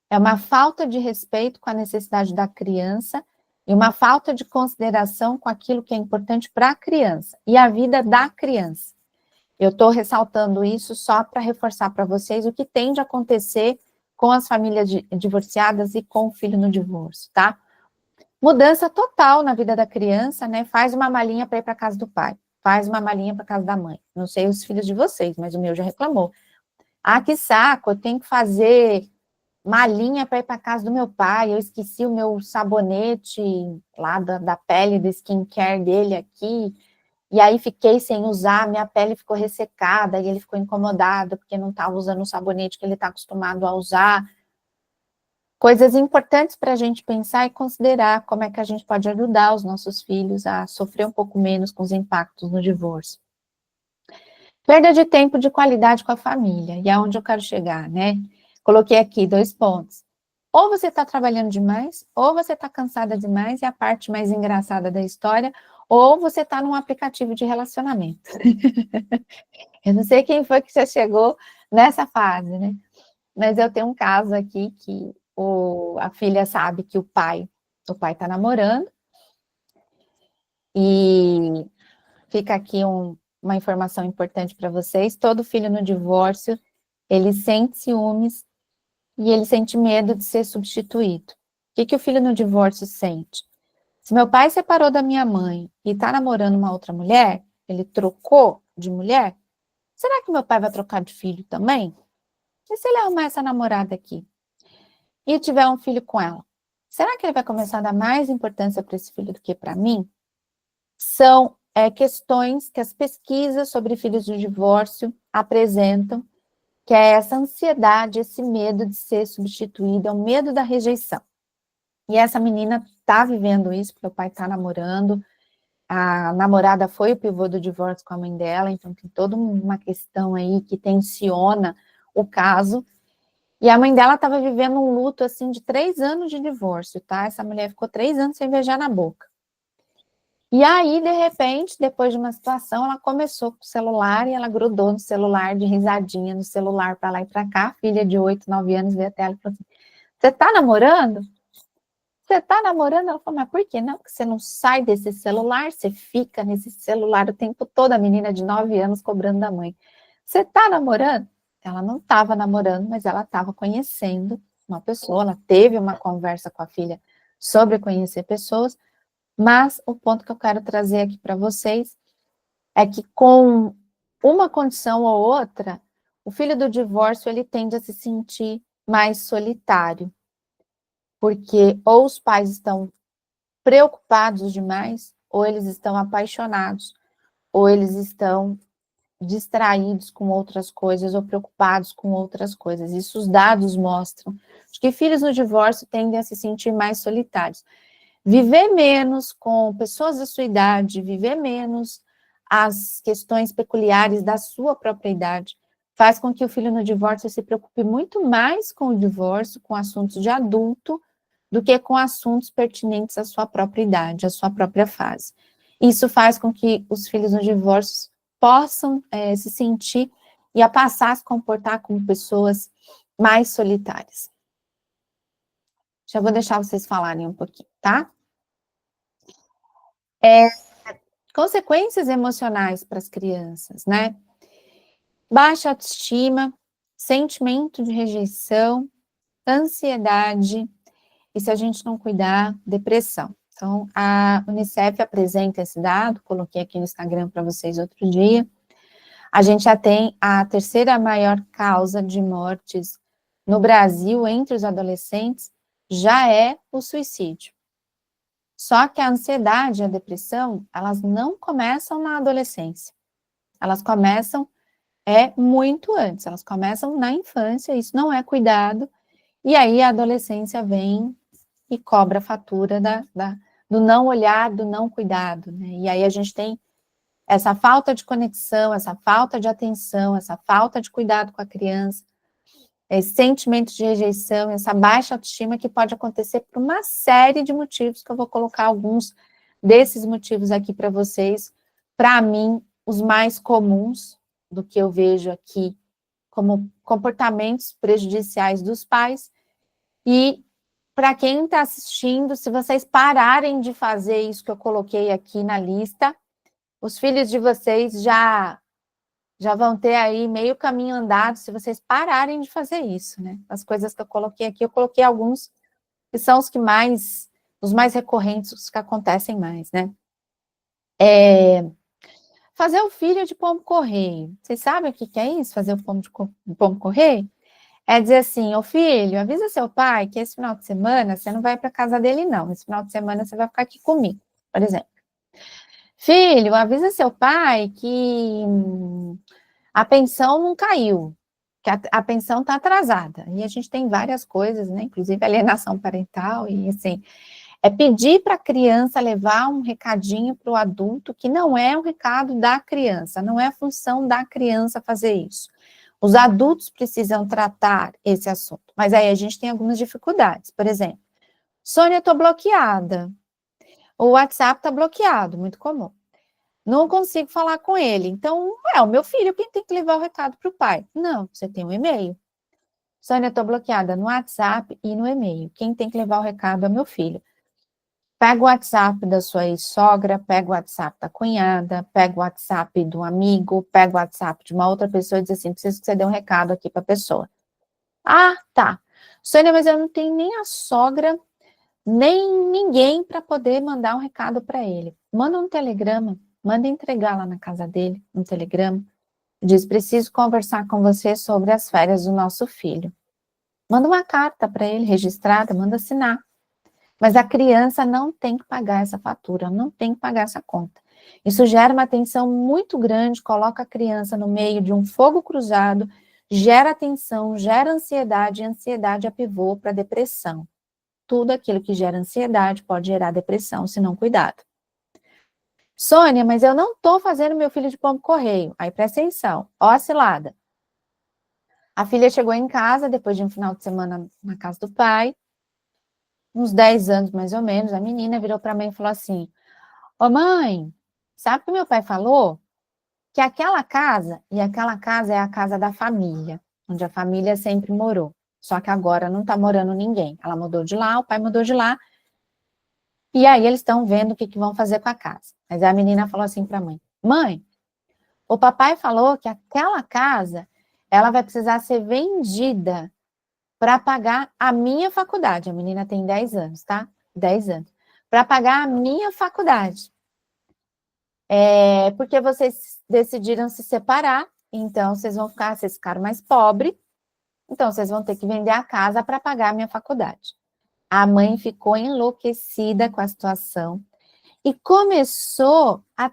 É uma falta de respeito com a necessidade da criança e uma falta de consideração com aquilo que é importante para a criança e a vida da criança. Eu estou ressaltando isso só para reforçar para vocês o que tende a acontecer com as famílias divorciadas e com o filho no divórcio, tá? Mudança total na vida da criança, né? Faz uma malinha para ir para casa do pai, faz uma malinha para casa da mãe. Não sei os filhos de vocês, mas o meu já reclamou. Ah, que saco, eu tenho que fazer malinha para ir para casa do meu pai, eu esqueci o meu sabonete lá da pele, do skincare dele aqui, e aí fiquei sem usar, minha pele ficou ressecada, e ele ficou incomodado, porque não estava usando o sabonete que ele está acostumado a usar. Coisas importantes para a gente pensar e considerar como é que a gente pode ajudar os nossos filhos a sofrer um pouco menos com os impactos no divórcio. Perda de tempo de qualidade com a família, e aonde eu quero chegar, né? Coloquei aqui 2 pontos. Ou você está trabalhando demais, ou você está cansada demais, e a parte mais engraçada da história, ou você está num aplicativo de relacionamento. Eu não sei quem foi que já chegou nessa fase, né? Mas eu tenho um caso aqui que a filha sabe que o pai está namorando, e fica aqui uma informação importante para vocês: todo filho no divórcio, ele sente ciúmes e ele sente medo de ser substituído. O que o filho no divórcio sente? Se meu pai separou da minha mãe e está namorando uma outra mulher, ele trocou de mulher, será que meu pai vai trocar de filho também? E se ele arrumar essa namorada aqui e tiver um filho com ela? Será que ele vai começar a dar mais importância para esse filho do que para mim? São questões que as pesquisas sobre filhos de divórcio apresentam, que é essa ansiedade, esse medo de ser substituído, é o medo da rejeição. E essa menina está vivendo isso, porque o pai está namorando, a namorada foi o pivô do divórcio com a mãe dela, então tem toda uma questão aí que tensiona o caso. E a mãe dela estava vivendo um luto, assim, de 3 anos de divórcio, tá? Essa mulher ficou 3 anos sem beijar na boca. E aí, de repente, depois de uma situação, ela começou com o celular e ela grudou no celular, de risadinha no celular, para lá e para cá. A filha de 8, 9 anos veio até ela e falou assim: você tá namorando? Você tá namorando? Ela falou: mas por quê? Não, porque você não sai desse celular, você fica nesse celular o tempo todo. A menina de 9 anos cobrando da mãe. Você tá namorando? Ela não estava namorando, mas ela estava conhecendo uma pessoa, ela teve uma conversa com a filha sobre conhecer pessoas. Mas o ponto que eu quero trazer aqui para vocês é que com uma condição ou outra, o filho do divórcio, ele tende a se sentir mais solitário, porque ou os pais estão preocupados demais, ou eles estão apaixonados, ou eles estão distraídos com outras coisas, ou preocupados com outras coisas. Isso os dados mostram. Acho que filhos no divórcio tendem a se sentir mais solitários. Viver menos com pessoas da sua idade, viver menos as questões peculiares da sua própria idade, faz com que o filho no divórcio se preocupe muito mais com o divórcio, com assuntos de adulto, do que com assuntos pertinentes à sua própria idade, à sua própria fase. Isso faz com que os filhos no divórcio possam se sentir e a passar a se comportar como pessoas mais solitárias. Já vou deixar vocês falarem um pouquinho, tá? Consequências emocionais para as crianças, né? Baixa autoestima, sentimento de rejeição, ansiedade, e se a gente não cuidar, depressão. Então, a Unicef apresenta esse dado, coloquei aqui no Instagram para vocês outro dia. A gente já tem a terceira maior causa de mortes no Brasil entre os adolescentes, já é o suicídio. Só que a ansiedade e a depressão, elas não começam na adolescência. Elas começam muito antes, elas começam na infância, isso não é cuidado, e aí a adolescência vem e cobra a fatura do não olhar, do não cuidado, né? E aí a gente tem essa falta de conexão, essa falta de atenção, essa falta de cuidado com a criança, esse sentimento de rejeição, essa baixa autoestima que pode acontecer por uma série de motivos, que eu vou colocar alguns desses motivos aqui para vocês. Para mim, os mais comuns do que eu vejo aqui como comportamentos prejudiciais dos pais. E para quem está assistindo, se vocês pararem de fazer isso que eu coloquei aqui na lista, os filhos de vocês já vão ter aí meio caminho andado se vocês pararem de fazer isso, né? As coisas que eu coloquei aqui, eu coloquei alguns que são os mais recorrentes, os que acontecem mais, né? Fazer o filho de pombo-correio. Vocês sabem o que é isso? Fazer o pombo-correio? É dizer assim, ô filho, avisa seu pai que esse final de semana você não vai para casa dele, não. Esse final de semana você vai ficar aqui comigo, por exemplo. Filho, avisa seu pai que a pensão não caiu, que a pensão está atrasada. E a gente tem várias coisas, né? Inclusive alienação parental, e assim, é pedir para a criança levar um recadinho para o adulto que não é um recado da criança, não é a função da criança fazer isso. Os adultos precisam tratar esse assunto, mas aí a gente tem algumas dificuldades. Por exemplo, Sônia, estou bloqueada. O WhatsApp está bloqueado, muito comum. Não consigo falar com ele. Então, é o meu filho quem tem que levar o recado para o pai. Não, você tem um e-mail. Sônia, estou bloqueada no WhatsApp e no e-mail. Quem tem que levar o recado é meu filho. Pega o WhatsApp da sua ex-sogra, pega o WhatsApp da cunhada, pega o WhatsApp do amigo, pega o WhatsApp de uma outra pessoa e diz assim, preciso que você dê um recado aqui para a pessoa. Ah, tá. Sônia, mas eu não tenho nem a sogra, nem ninguém para poder mandar um recado para ele. Manda um telegrama, manda entregar lá na casa dele, um telegrama. Diz, preciso conversar com você sobre as férias do nosso filho. Manda uma carta para ele, registrada, manda assinar. Mas a criança não tem que pagar essa fatura, não tem que pagar essa conta. Isso gera uma tensão muito grande, coloca a criança no meio de um fogo cruzado, gera tensão, gera ansiedade, e ansiedade é pivô para depressão. Tudo aquilo que gera ansiedade pode gerar depressão, se não cuidado. Sônia, mas eu não estou fazendo meu filho de pombo-correio. Aí presta atenção, ó a cilada. A filha chegou em casa, depois de um final de semana na casa do pai, uns 10 anos mais ou menos, a menina virou para a mãe e falou assim, ô mãe, sabe o que meu pai falou? Que aquela casa, e aquela casa é a casa da família, onde a família sempre morou. Só que agora não está morando ninguém. Ela mudou de lá, o pai mudou de lá, e aí eles estão vendo o que vão fazer com a casa. Mas a menina falou assim para a mãe, mãe, o papai falou que aquela casa, ela vai precisar ser vendida para pagar a minha faculdade. A menina tem 10 anos, tá? 10 anos. Para pagar a minha faculdade. Porque vocês decidiram se separar, então vocês ficaram mais pobres, então vocês vão ter que vender a casa para pagar a minha faculdade. A mãe ficou enlouquecida com a situação e começou a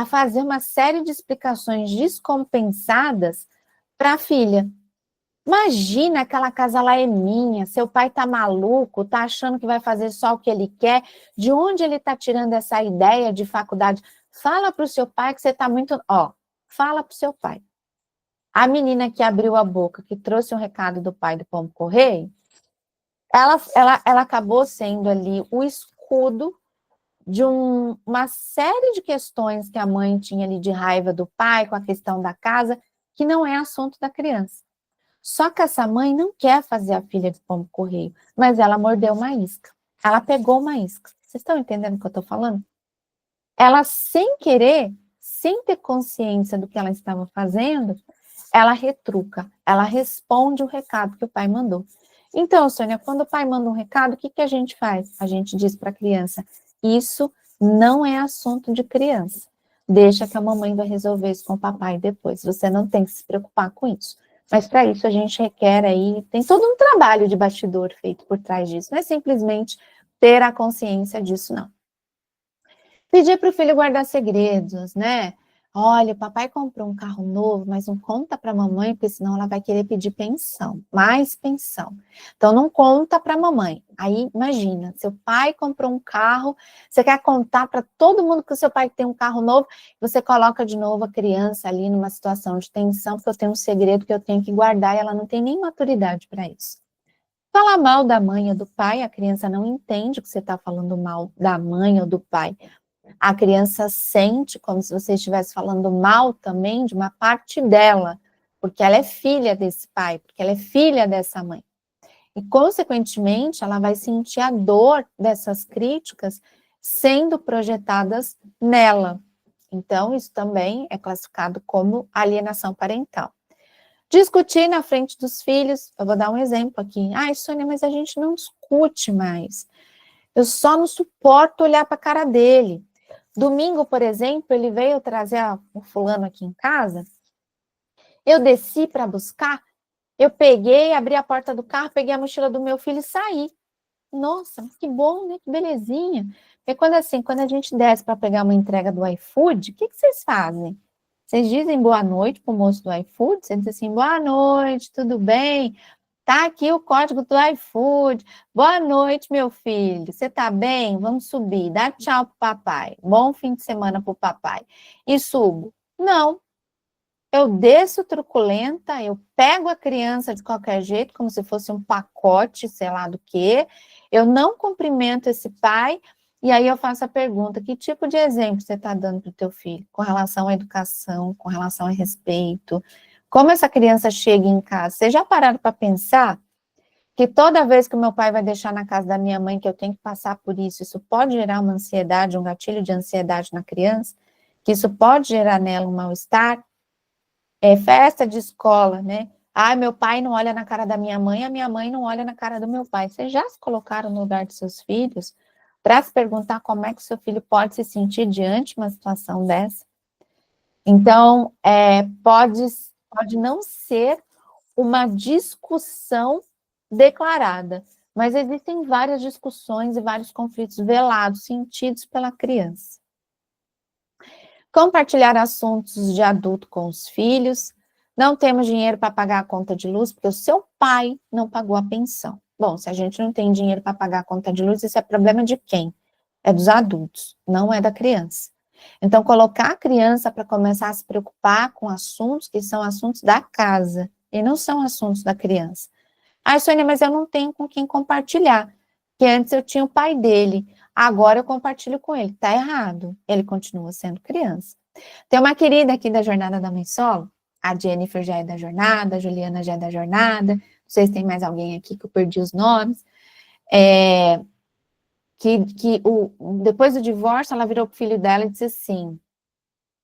fazer uma série de explicações descompensadas para a filha. Imagina, aquela casa lá é minha, seu pai tá maluco, tá achando que vai fazer só o que ele quer, de onde ele tá tirando essa ideia de faculdade? Fala pro seu pai que você tá muito... fala pro seu pai. A menina que abriu a boca, que trouxe um recado do pai do Pombo Correio, ela acabou sendo ali o escudo de uma série de questões que a mãe tinha ali de raiva do pai, com a questão da casa, que não é assunto da criança. Só que essa mãe não quer fazer a filha de pombo-correio, mas ela mordeu uma isca. Ela pegou uma isca. Vocês estão entendendo o que eu estou falando? Ela, sem querer, sem ter consciência do que ela estava fazendo, ela retruca, ela responde o recado que o pai mandou. Então, Sônia, quando o pai manda um recado, o que a gente faz? A gente diz para a criança, isso não é assunto de criança. Deixa que a mamãe vai resolver isso com o papai depois. Você não tem que se preocupar com isso. Mas para isso a gente requer aí, tem todo um trabalho de bastidor feito por trás disso. Não é simplesmente ter a consciência disso, não. Pedir para o filho guardar segredos, né? Olha, o papai comprou um carro novo, mas não conta para a mamãe, porque senão ela vai querer pedir pensão, mais pensão. Então, não conta para a mamãe. Aí, imagina, seu pai comprou um carro, você quer contar para todo mundo que o seu pai tem um carro novo, você coloca de novo a criança ali numa situação de tensão, porque eu tenho um segredo que eu tenho que guardar e ela não tem nem maturidade para isso. Falar mal da mãe ou do pai, a criança não entende que você está falando mal da mãe ou do pai. A criança sente como se você estivesse falando mal também de uma parte dela, porque ela é filha desse pai, porque ela é filha dessa mãe. E, consequentemente, ela vai sentir a dor dessas críticas sendo projetadas nela. Então, isso também é classificado como alienação parental. Discutir na frente dos filhos, eu vou dar um exemplo aqui. Ai, Sônia, mas a gente não discute mais. Eu só não suporto olhar para a cara dele. Domingo, por exemplo, ele veio trazer o fulano aqui em casa. Eu desci para buscar, eu peguei, abri a porta do carro, peguei a mochila do meu filho e saí. Nossa, que bom, né? Que belezinha. Porque quando a gente desce para pegar uma entrega do iFood, o que vocês fazem? Vocês dizem boa noite para o moço do iFood? Você diz assim, boa noite, tudo bem? Tá aqui o código do iFood. Boa noite, meu filho. Você tá bem? Vamos subir. Dá tchau pro papai. Bom fim de semana pro papai. E subo. Não. Eu desço truculenta, eu pego a criança de qualquer jeito, como se fosse um pacote, sei lá do quê. Eu não cumprimento esse pai, e aí eu faço a pergunta: que tipo de exemplo você está dando para o teu filho? Com relação à educação, com relação a respeito? Como essa criança chega em casa? Vocês já pararam para pensar que toda vez que o meu pai vai deixar na casa da minha mãe, que eu tenho que passar por isso pode gerar uma ansiedade, um gatilho de ansiedade na criança? Que isso pode gerar nela um mal-estar? Festa de escola, né? Ah, meu pai não olha na cara da minha mãe, a minha mãe não olha na cara do meu pai. Vocês já se colocaram no lugar de seus filhos para se perguntar como é que seu filho pode se sentir diante de uma situação dessa? Então, pode não ser uma discussão declarada, mas existem várias discussões e vários conflitos velados, sentidos pela criança. Compartilhar assuntos de adulto com os filhos. Não temos dinheiro para pagar a conta de luz, porque o seu pai não pagou a pensão. Bom, se a gente não tem dinheiro para pagar a conta de luz, isso é problema de quem? É dos adultos, não é da criança. Então, colocar a criança para começar a se preocupar com assuntos que são assuntos da casa, e não são assuntos da criança. Ah, Sônia, mas eu não tenho com quem compartilhar, porque antes eu tinha o pai dele, agora eu compartilho com ele. Tá errado, ele continua sendo criança. Tem uma querida aqui da Jornada da Mãe Solo, a Jennifer já é da Jornada, a Juliana já é da Jornada, não sei se tem mais alguém aqui que eu perdi os nomes, depois do divórcio, ela virou pro filho dela e disse assim,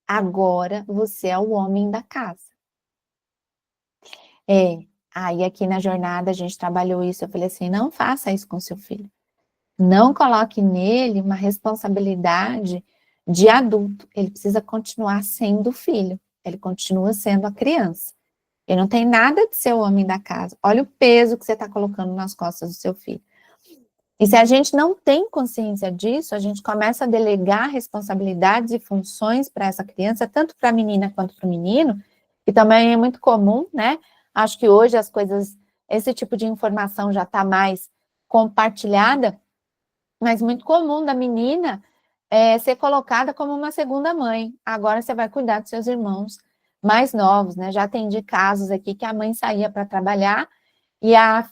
agora você é o homem da casa. Aí aqui na Jornada a gente trabalhou isso, eu falei assim, não faça isso com seu filho. Não coloque nele uma responsabilidade de adulto. Ele precisa continuar sendo filho. Ele continua sendo a criança. Ele não tem nada de ser o homem da casa. Olha o peso que você está colocando nas costas do seu filho. E se a gente não tem consciência disso, a gente começa a delegar responsabilidades e funções para essa criança, tanto para a menina quanto para o menino, que também é muito comum, né? Acho que hoje as coisas, esse tipo de informação já está mais compartilhada, mas muito comum da menina ser colocada como uma segunda mãe. Agora você vai cuidar dos seus irmãos mais novos, né? Já atendi casos aqui que a mãe saía para trabalhar e a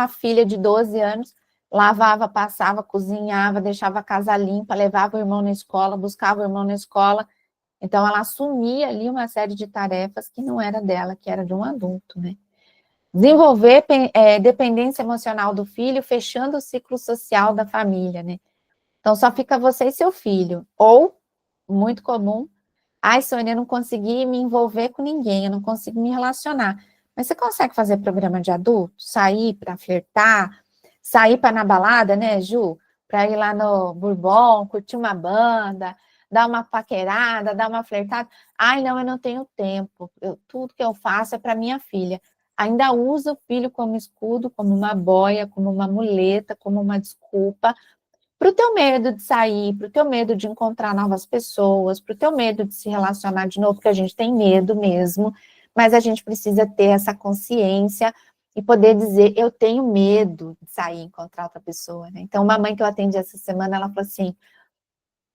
filha de 12 anos lavava, passava, cozinhava, deixava a casa limpa, levava o irmão na escola, buscava o irmão na escola. Então, ela assumia ali uma série de tarefas que não era dela, que era de um adulto, né? Desenvolver dependência emocional do filho, fechando o ciclo social da família, né? Então, só fica você e seu filho. Ou, muito comum, ai, Sônia, eu não consegui me envolver com ninguém, eu não consigo me relacionar. Mas você consegue fazer programa de adulto? Sair para flertar, sair para na balada, né, Ju? Para ir lá no Bourbon, curtir uma banda, dar uma paquerada, dar uma flertada. Ai, não, eu não tenho tempo. Tudo que eu faço é para minha filha. Ainda usa o filho como escudo, como uma boia, como uma muleta, como uma desculpa, para o teu medo de sair, para o teu medo de encontrar novas pessoas, para o teu medo de se relacionar de novo, porque a gente tem medo mesmo, mas a gente precisa ter essa consciência e poder dizer, eu tenho medo de sair e encontrar outra pessoa, né? Então, uma mãe que eu atendi essa semana, ela falou assim,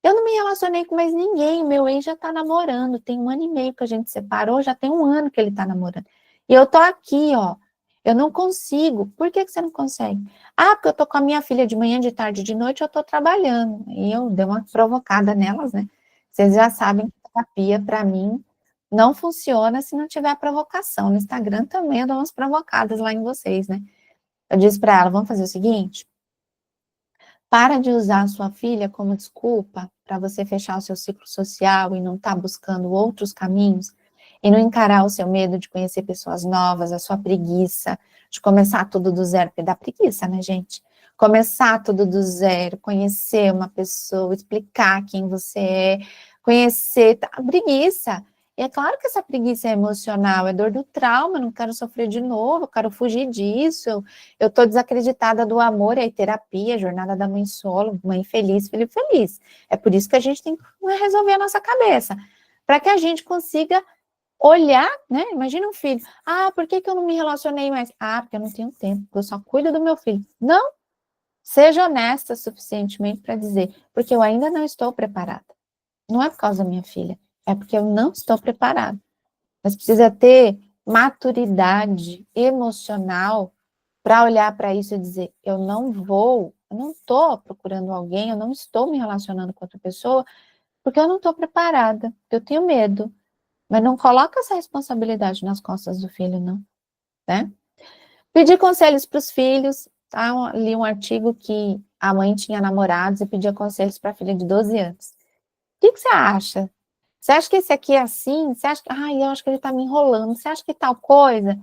eu não me relacionei com mais ninguém, meu ex já tá namorando, tem 1 ano e meio que a gente separou, já tem 1 ano que ele tá namorando. E eu tô aqui, ó, eu não consigo. Por que você não consegue? Ah, porque eu tô com a minha filha de manhã, de tarde, de noite, eu tô trabalhando. E eu dei uma provocada nelas, né? Vocês já sabem que terapia, para mim, Não funciona se não tiver provocação. No Instagram também eu dou umas provocadas lá em vocês, né? Eu disse para ela, vamos fazer o seguinte, para de usar a sua filha como desculpa para você fechar o seu ciclo social e não estar buscando outros caminhos e não encarar o seu medo de conhecer pessoas novas, a sua preguiça de começar tudo do zero, porque dá preguiça, né, gente? Começar tudo do zero, conhecer uma pessoa, explicar quem você é, conhecer, tá? Preguiça. E é claro que essa preguiça é emocional, é dor do trauma, não quero sofrer de novo, eu quero fugir disso, eu estou desacreditada do amor, e aí terapia, jornada da mãe solo, mãe feliz, filho feliz. É por isso que a gente tem que resolver a nossa cabeça, para que a gente consiga olhar, né? Imagina um filho, por que eu não me relacionei mais? Porque eu não tenho tempo, eu só cuido do meu filho. Não, seja honesta suficientemente para dizer, porque eu ainda não estou preparada. Não é por causa da minha filha, é porque eu não estou preparada. Mas precisa ter maturidade emocional para olhar para isso e dizer, eu não estou procurando alguém, eu não estou me relacionando com outra pessoa, porque eu não estou preparada, eu tenho medo. Mas não coloca essa responsabilidade nas costas do filho, não, né? Pedir conselhos para os filhos, tá? Li um artigo que a mãe tinha namorados e pedia conselhos para a filha de 12 anos. O que você acha? Você acha que esse aqui é assim? Você acha que, eu acho que ele está me enrolando. Você acha que tal coisa?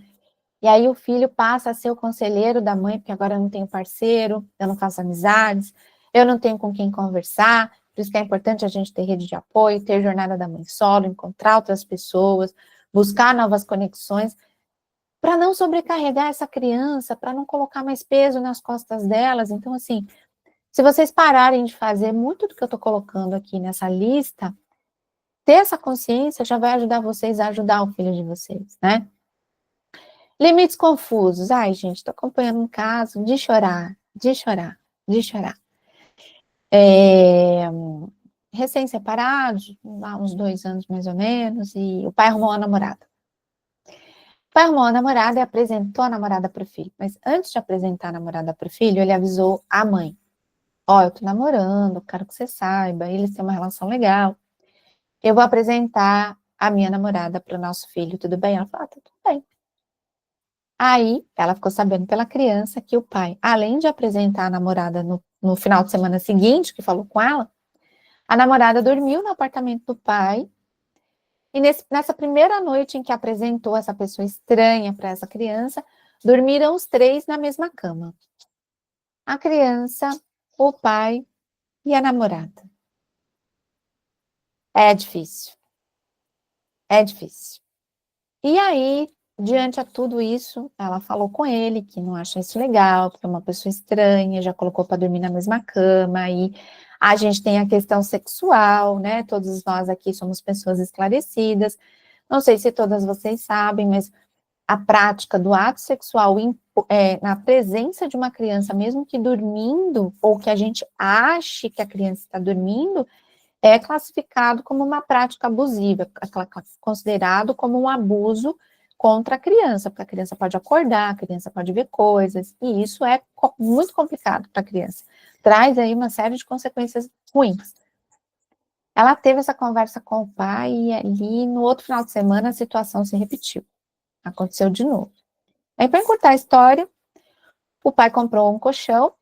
E aí o filho passa a ser o conselheiro da mãe, porque agora eu não tenho parceiro, eu não faço amizades, eu não tenho com quem conversar, por isso que é importante a gente ter rede de apoio, ter jornada da mãe solo, encontrar outras pessoas, buscar novas conexões, para não sobrecarregar essa criança, para não colocar mais peso nas costas delas. Então, assim, se vocês pararem de fazer muito do que eu estou colocando aqui nessa lista, ter essa consciência já vai ajudar vocês a ajudar o filho de vocês, né? Limites confusos. Ai, gente, tô acompanhando um caso de chorar, de chorar, de chorar. Recém-separados, há uns 2 anos mais ou menos, e o pai arrumou uma namorada. O pai arrumou uma namorada e apresentou a namorada para o filho. Mas antes de apresentar a namorada para o filho, ele avisou a mãe. Eu tô namorando, quero que você saiba, eles têm uma relação legal. Eu vou apresentar a minha namorada para o nosso filho, tudo bem? Ela falou, tá tudo bem. Aí, ela ficou sabendo pela criança que o pai, além de apresentar a namorada no final de semana seguinte, que falou com ela, a namorada dormiu no apartamento do pai, e nessa primeira noite em que apresentou essa pessoa estranha para essa criança, dormiram os 3 na mesma cama. A criança, o pai e a namorada. É difícil. É difícil. E aí, diante a tudo isso, ela falou com ele que não acha isso legal, porque é uma pessoa estranha, já colocou para dormir na mesma cama, e a gente tem a questão sexual, né? Todos nós aqui somos pessoas esclarecidas. Não sei se todas vocês sabem, mas a prática do ato sexual na presença de uma criança, mesmo que dormindo, ou que a gente ache que a criança está dormindo, é classificado como uma prática abusiva, considerado como um abuso contra a criança, porque a criança pode acordar, a criança pode ver coisas, e isso é muito complicado para a criança. Traz aí uma série de consequências ruins. Ela teve essa conversa com o pai e ali no outro final de semana a situação se repetiu. Aconteceu de novo. Aí, para encurtar a história, o pai comprou um colchão,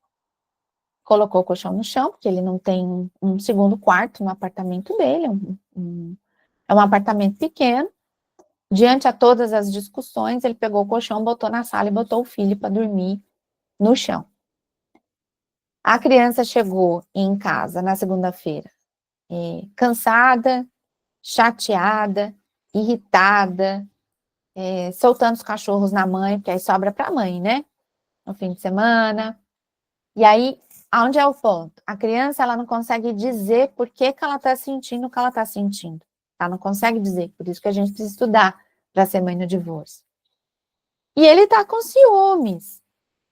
colocou o colchão no chão, porque ele não tem um segundo quarto no apartamento dele, é um apartamento pequeno. Diante a todas as discussões, ele pegou o colchão, botou na sala e botou o filho para dormir no chão. A criança chegou em casa na segunda-feira, cansada, chateada, irritada, soltando os cachorros na mãe, porque aí sobra para a mãe, né? No fim de semana. E aí, aonde é o ponto? A criança, ela não consegue dizer por que ela está sentindo o que ela está sentindo. Ela não consegue dizer, por isso que a gente precisa estudar para ser mãe no divórcio. E ele está com ciúmes.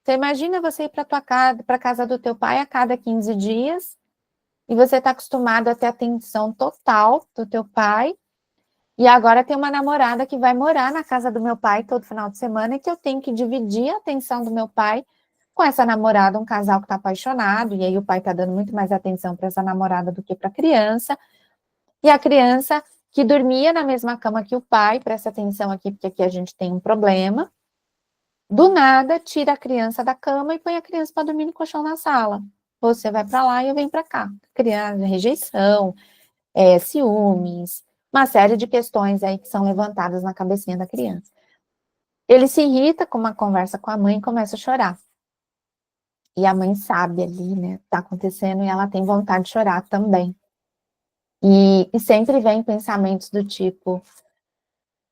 Você imagina você ir para a casa do teu pai a cada 15 dias, e você está acostumado a ter atenção total do teu pai, e agora tem uma namorada que vai morar na casa do meu pai todo final de semana, e que eu tenho que dividir a atenção do meu pai com essa namorada, um casal que está apaixonado, e aí o pai está dando muito mais atenção para essa namorada do que para a criança, e a criança que dormia na mesma cama que o pai, presta atenção aqui, porque aqui a gente tem um problema. Do nada, tira a criança da cama e põe a criança para dormir no colchão na sala. Você vai para lá e eu venho para cá. Criança, rejeição, ciúmes, uma série de questões aí que são levantadas na cabecinha da criança. Ele se irrita com uma conversa com a mãe e começa a chorar. E a mãe sabe ali, né, tá acontecendo e ela tem vontade de chorar também. E sempre vem pensamentos do tipo,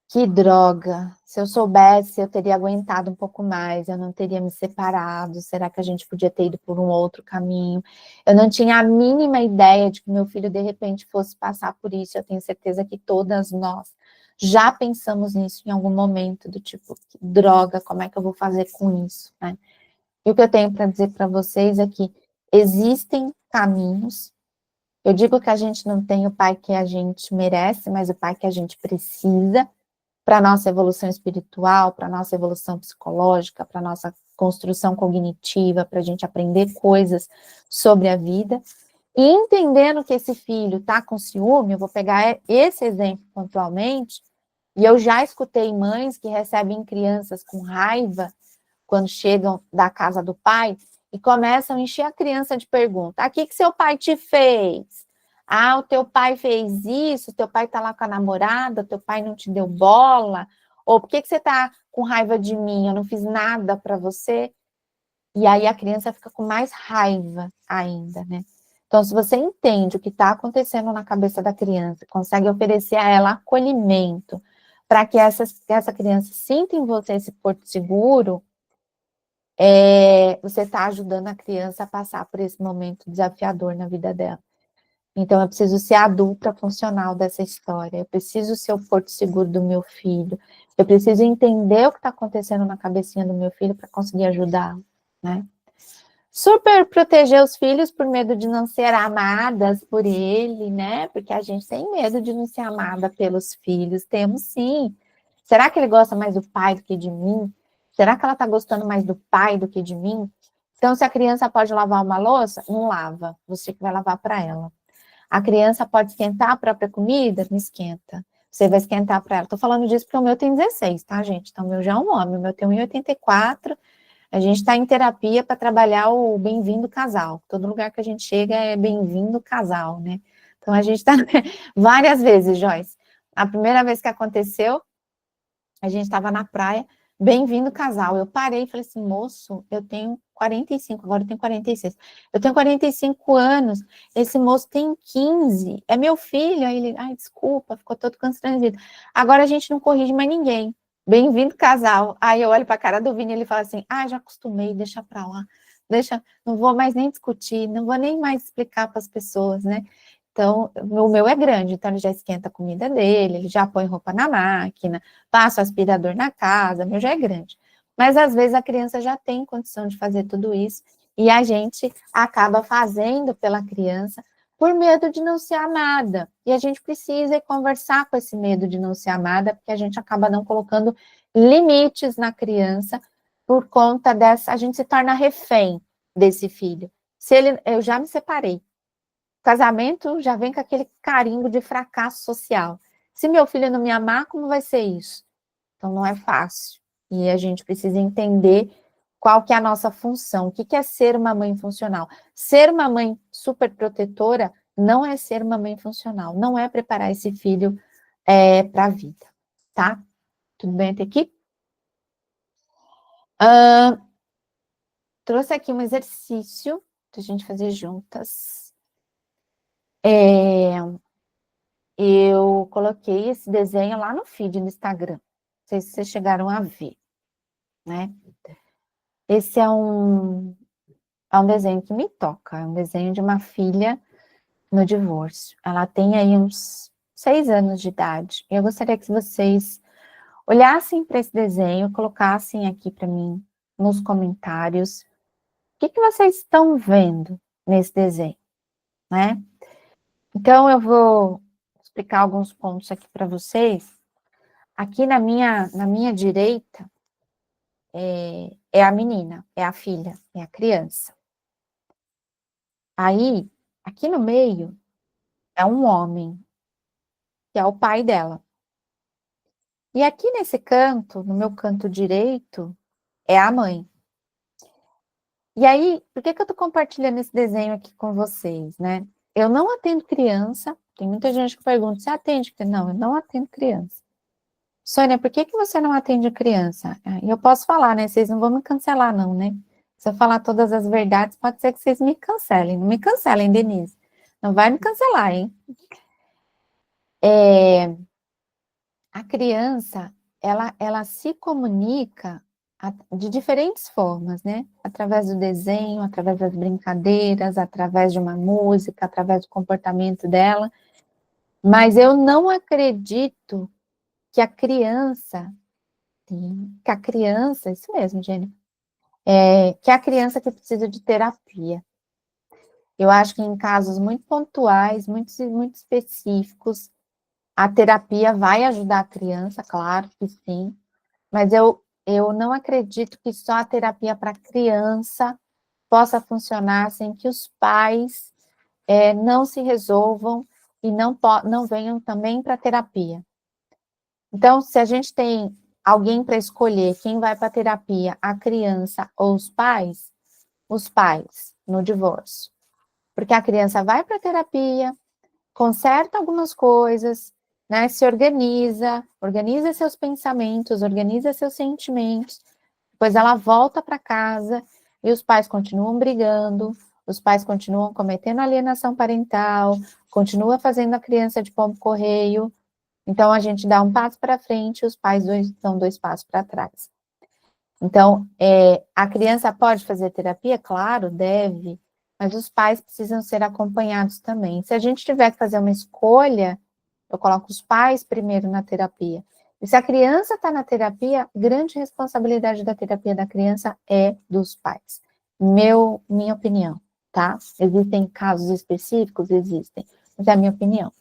que droga, se eu soubesse, eu teria aguentado um pouco mais, eu não teria me separado, será que a gente podia ter ido por um outro caminho? Eu não tinha a mínima ideia de que meu filho, de repente, fosse passar por isso, eu tenho certeza que todas nós já pensamos nisso em algum momento, do tipo, que droga, como é que eu vou fazer com isso, né? E o que eu tenho para dizer para vocês é que existem caminhos. Eu digo que a gente não tem o pai que a gente merece, mas o pai que a gente precisa para a nossa evolução espiritual, para a nossa evolução psicológica, para a nossa construção cognitiva, para a gente aprender coisas sobre a vida. E entendendo que esse filho está com ciúme, eu vou pegar esse exemplo pontualmente, e eu já escutei mães que recebem crianças com raiva quando chegam da casa do pai e começam a encher a criança de perguntas. O que seu pai te fez? Ah, o teu pai fez isso, o teu pai tá lá com a namorada, o teu pai não te deu bola, ou por que você tá com raiva de mim? Eu não fiz nada para você. E aí a criança fica com mais raiva ainda, né? Então, se você entende o que está acontecendo na cabeça da criança, consegue oferecer a ela acolhimento, para que essa criança sinta em você esse porto seguro, você está ajudando a criança a passar por esse momento desafiador na vida dela. Então, eu preciso ser a adulta funcional dessa história, eu preciso ser o porto seguro do meu filho, eu preciso entender o que está acontecendo na cabecinha do meu filho para conseguir ajudá-lo, né? Super proteger os filhos por medo de não ser amadas por ele, né? Porque a gente tem medo de não ser amada pelos filhos, temos sim. Será que ele gosta mais do pai do que de mim? Será que ela está gostando mais do pai do que de mim? Então, se a criança pode lavar uma louça, não lava, você que vai lavar para ela. A criança pode esquentar a própria comida? Não esquenta. Você vai esquentar para ela. Estou falando disso porque o meu tem 16, tá, gente? Então, o meu já é um homem, o meu tem 1,84. A gente está em terapia para trabalhar o bem-vindo casal. Todo lugar que a gente chega é bem-vindo casal, né? Então, a gente está várias vezes, Joyce. A primeira vez que aconteceu, a gente estava na praia, bem-vindo casal. Eu parei e falei assim, moço, eu tenho 45, agora eu tenho 46. Eu tenho 45 anos, esse moço tem 15, é meu filho. Aí ele, ai, desculpa, ficou todo constrangido. Agora a gente não corrige mais ninguém. Bem-vindo casal. Aí eu olho para a cara do Vini e ele fala assim, já acostumei, deixa para lá. Deixa, não vou mais nem discutir, não vou nem mais explicar para as pessoas, né? Então, o meu é grande, então ele já esquenta a comida dele, ele já põe roupa na máquina, passa o aspirador na casa, o meu já é grande. Mas às vezes a criança já tem condição de fazer tudo isso e a gente acaba fazendo pela criança por medo de não ser amada. E a gente precisa conversar com esse medo de não ser amada, porque a gente acaba não colocando limites na criança por conta dessa, a gente se torna refém desse filho. Se ele, eu já me separei. Casamento já vem com aquele carimbo de fracasso social. Se meu filho não me amar, como vai ser isso? Então, não é fácil. E a gente precisa entender qual que é a nossa função. O que é ser uma mãe funcional? Ser uma mãe super protetora não é ser uma mãe funcional. Não é preparar esse filho para a vida, tá? Tudo bem até aqui? Trouxe aqui um exercício para a gente fazer juntas. Eu coloquei esse desenho lá no feed no Instagram. Não sei se vocês chegaram a ver, né? Esse é um desenho que me toca, é um desenho de uma filha no divórcio. Ela tem aí uns 6 anos de idade. Eu gostaria que vocês olhassem para esse desenho, colocassem aqui para mim nos comentários o que vocês estão vendo nesse desenho, né? Então, eu vou explicar alguns pontos aqui para vocês. Aqui na minha direita é a menina, é a filha, é a criança. Aí, aqui no meio, é um homem. que é o pai dela. E aqui nesse canto, no meu canto direito, é a mãe. E aí, por que que eu tô compartilhando esse desenho aqui com vocês, né? Eu não atendo criança, tem muita gente que pergunta, você atende? Não, eu não atendo criança. Sônia, por que que você não atende criança? E eu posso falar, né? Vocês não vão me cancelar, não, né? Se eu falar todas as verdades, pode ser que vocês me cancelem. Não me cancelem, Denise. Não vai me cancelar, hein? A criança, ela se comunica de diferentes formas, né? Através do desenho, através das brincadeiras, através de uma música, através do comportamento dela. Mas eu não acredito que a criança, isso mesmo, Jenny, que é a criança que precisa de terapia. Eu acho que em casos muito pontuais, muito específicos, a terapia vai ajudar a criança, claro que sim, mas eu não acredito que só a terapia para criança possa funcionar sem que os pais não se resolvam e não venham também para a terapia. Então, se a gente tem alguém para escolher quem vai para a terapia, a criança ou os pais no divórcio. Porque a criança vai para a terapia, conserta algumas coisas, né? Se organiza seus pensamentos, organiza seus sentimentos, depois ela volta para casa e os pais continuam brigando, os pais continuam cometendo alienação parental, continua fazendo a criança de pombo-correio. Então, a gente dá um passo para frente, os pais dão 2 passos para trás. Então, a criança pode fazer terapia? Claro, deve, mas os pais precisam ser acompanhados também. Se a gente tiver que fazer uma escolha, eu coloco os pais primeiro na terapia. E se a criança está na terapia, grande responsabilidade da terapia da criança é dos pais. Minha opinião, tá? Existem casos específicos? Existem, mas é a minha opinião.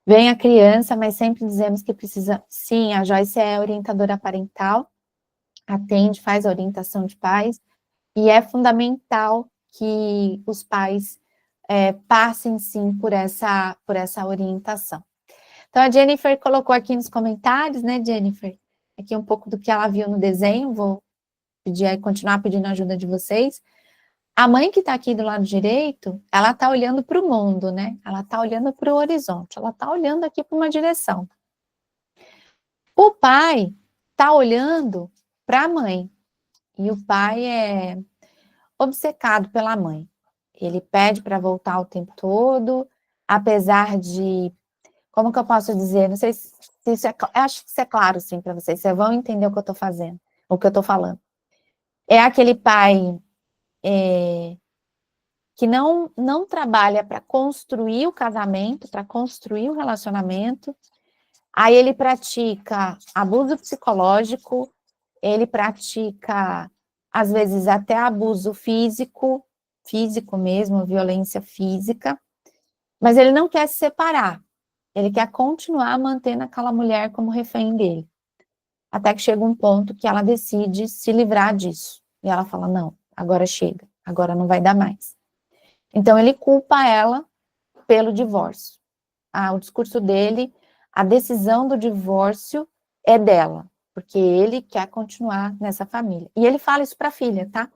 Vem a criança, mas sempre dizemos que precisa. Sim, a Joyce é orientadora parental, atende, faz a orientação de pais, e é fundamental que os pais passem, sim, por essa orientação. Então, a Jennifer colocou aqui nos comentários, né, Jennifer? Aqui um pouco do que ela viu no desenho, vou continuar pedindo ajuda de vocês. A mãe que está aqui do lado direito, ela está olhando para o mundo, né? Ela está olhando para o horizonte, ela está olhando aqui para uma direção. O pai está olhando para a mãe, e o pai é obcecado pela mãe. Ele pede para voltar o tempo todo, apesar de, como que eu posso dizer? Não sei se isso acho que isso é claro, sim, para vocês vão entender o que eu estou fazendo, o que eu estou falando. É aquele pai que não trabalha para construir o casamento, para construir o relacionamento, aí ele pratica abuso psicológico, ele pratica, às vezes, até abuso físico mesmo, violência física, mas ele não quer se separar, ele quer continuar mantendo aquela mulher como refém dele, até que chega um ponto que ela decide se livrar disso, e ela fala, não, agora chega, agora não vai dar mais. Então, ele culpa ela pelo divórcio. O discurso dele, a decisão do divórcio é dela, porque ele quer continuar nessa família. E ele fala isso para a filha, tá?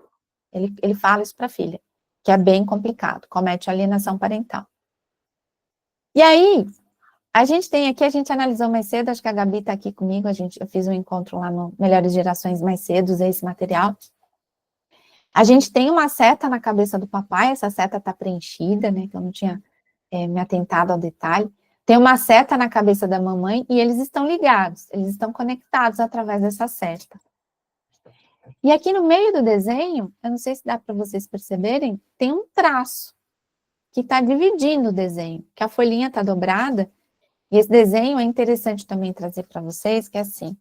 Ele fala isso para a filha, que é bem complicado, comete alienação parental. E aí, a gente analisou mais cedo, acho que a Gabi está aqui comigo, eu fiz um encontro lá no Melhores Gerações mais cedo, usei esse material. A gente tem uma seta na cabeça do papai, essa seta está preenchida, né, que eu não tinha me atentado ao detalhe. Tem uma seta na cabeça da mamãe e eles estão ligados, eles estão conectados através dessa seta. E aqui no meio do desenho, eu não sei se dá para vocês perceberem, tem um traço que está dividindo o desenho, que a folhinha está dobrada, e esse desenho é interessante também trazer para vocês, que é assim,